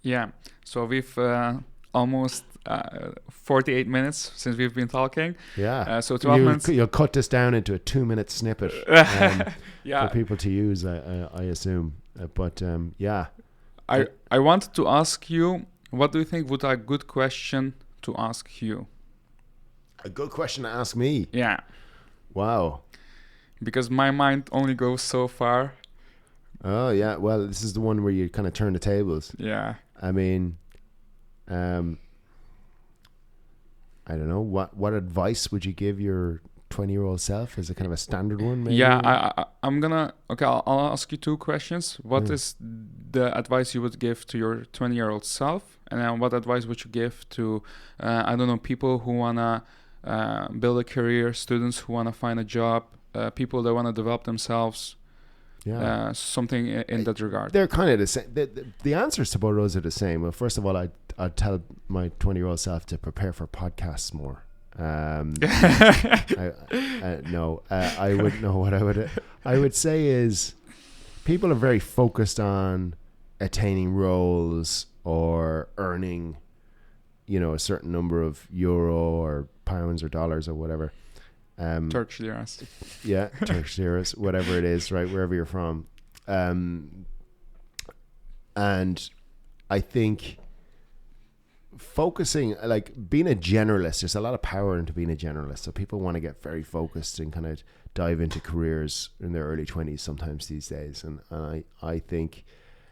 Yeah. So we've almost 48 minutes since we've been talking. Yeah. So 12 minutes. You'll cut this down into a 2-minute snippet Yeah. for people to use, I assume. Yeah. I wanted to ask you, what do you think would a good question to ask you? A good question to ask me. Yeah. Wow. Because my mind only goes so far. Oh, yeah. Well, this is the one where you kind of turn the tables. Yeah. I mean, I don't know. What advice would you give your 20-year-old self? Is it kind of a standard one, maybe? Yeah, I'm gonna... Okay, I'll ask you 2 questions. What is the advice you would give to your 20-year-old self? And then what advice would you give to, I don't know, people who wanna build a career, students who wanna find a job, people that wanna develop themselves? Yeah. Something in that regard. They're kind of the same. The answers to both of those are the same. Well, first of all, I'd tell my 20-year-old self to prepare for podcasts more. I would know what I would say is people are very focused on attaining roles or earning, a certain number of euro or pounds or dollars or whatever. Turkish liras. Yeah, Turkish liras, whatever it is, right, wherever you're from. And I think focusing, like being a generalist, there's a lot of power into being a generalist. So people want to get very focused and kind of dive into careers in their early 20s sometimes these days. And I think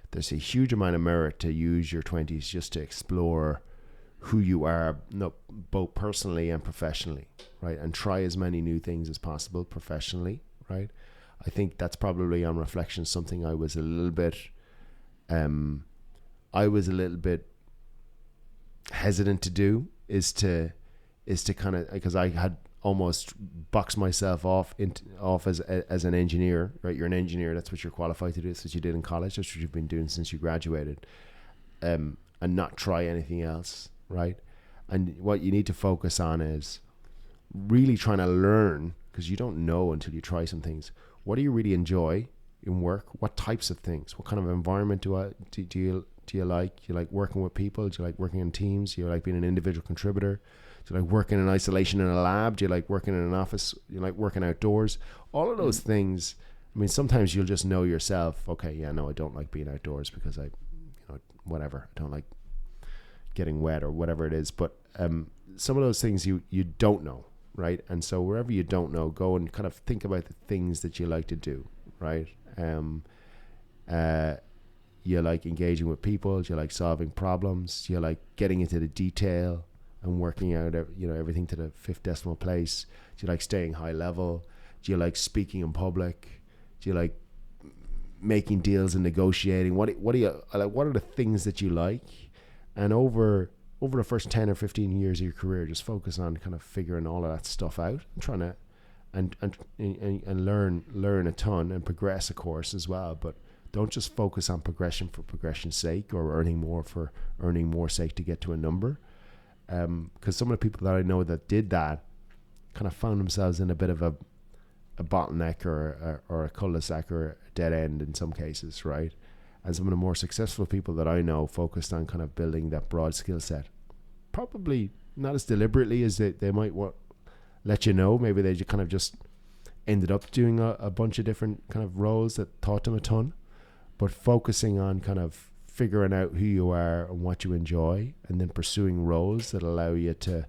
there's a huge amount of merit to use your 20s just to explore who you are, both personally and professionally, right? And try as many new things as possible professionally, right? I think that's probably on reflection something I was a little bit hesitant to do is to kind of, because I had almost boxed myself off as an engineer, right? You're an engineer, that's what you're qualified to do, that's what you did in college, that's what you've been doing since you graduated, and not try anything else, right? And what you need to focus on is really trying to learn, because you don't know until you try some things. What do you really enjoy in work? What types of things? What kind of environment do you like? Do you like working with people? Do you like working in teams? Do you like being an individual contributor? Do you like working in isolation in a lab? Do you like working in an office? Do you like working outdoors? All of those things. I mean, sometimes you'll just know yourself, okay, yeah, no, I don't like being outdoors because whatever. I don't like getting wet or whatever it is. But some of those things you don't know, right? And so wherever you don't know, go and kind of think about the things that you like to do, right? You like engaging with people. Do you like solving problems? Do you like getting into the detail and working out, everything to the 5th decimal place? Do you like staying high level? Do you like speaking in public? Do you like making deals and negotiating? What are the things that you like? And over the first 10 or 15 years of your career, just focus on kind of figuring all of that stuff out and trying to and learn a ton and progress, of course, as well. But don't just focus on progression for progression's sake or earning more for earning more sake to get to a number. Because some of the people that I know that did that kind of found themselves in a bit of a bottleneck or a cul-de-sac or a dead end in some cases, right? And some of the more successful people that I know focused on kind of building that broad skill set. Probably not as deliberately as they might let you know. Maybe they kind of just ended up doing a bunch of different kind of roles that taught them a ton. But focusing on kind of figuring out who you are and what you enjoy, and then pursuing roles that allow you to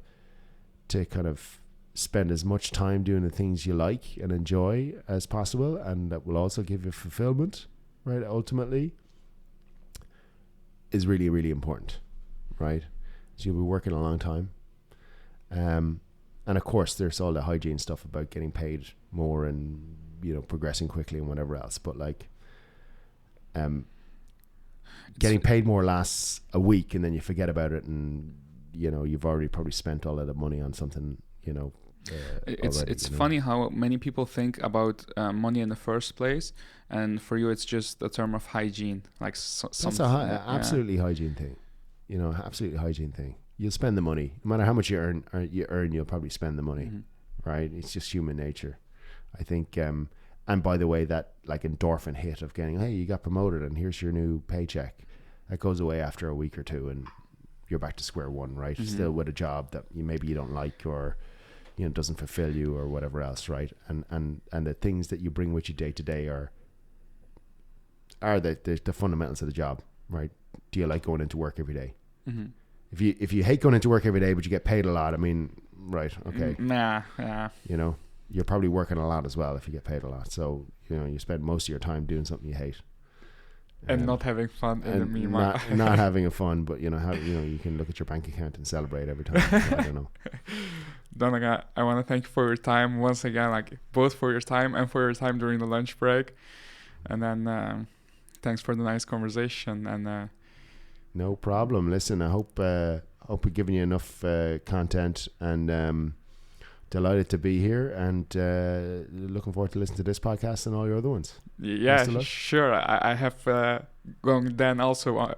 kind of spend as much time doing the things you like and enjoy as possible, and that will also give you fulfillment, right? Ultimately, is really, really important, right? So you'll be working a long time. And of course, there's all the hygiene stuff about getting paid more and, progressing quickly and whatever else. But getting paid more lasts a week and then you forget about it, and, you've already probably spent all of the money on something, It's funny how many people think about money in the first place, and for you it's just a term of hygiene, like that's absolutely hygiene thing, absolutely hygiene thing. You'll spend the money no matter how much you earn. You'll probably spend the money, right? It's just human nature, I think. And by the way, that like endorphin hit of getting, hey, you got promoted and here's your new paycheck, that goes away after a week or two, and you're back to square one, right? Still with a job that maybe you don't like, or doesn't fulfill you, or whatever else, right? And the things that you bring with you day to day are the fundamentals of the job, right? Do you like going into work every day? If you hate going into work every day, but you get paid a lot, I mean, right? Okay. Yeah. You're probably working a lot as well if you get paid a lot. So you spend most of your time doing something you hate. And not having fun in the meanwhile. Not having a fun, but you can look at your bank account and celebrate every time. So I don't know. Donnchadh, I want to thank you for your time once again, like both for your time and for your time during the lunch break. And then thanks for the nice conversation. And no problem. Listen, I hope we've given you enough content, and delighted to be here, and looking forward to listening to this podcast and all your other ones. Yeah, sure. I have going then also.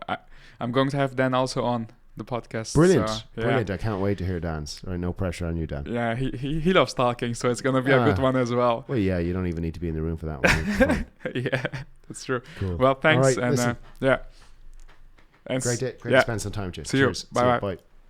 I'm going to have Dan also on the podcast. Brilliant, so, yeah. brilliant. I can't wait to hear Dan's. Right, no pressure on you, Dan. Yeah, he loves talking, so it's gonna be a good one as well. Well, yeah, you don't even need to be in the room for that one. Yeah, that's true. Cool. Well, thanks, right, and yeah. And great to spend some time with you. See Cheers. you. Bye. Bye.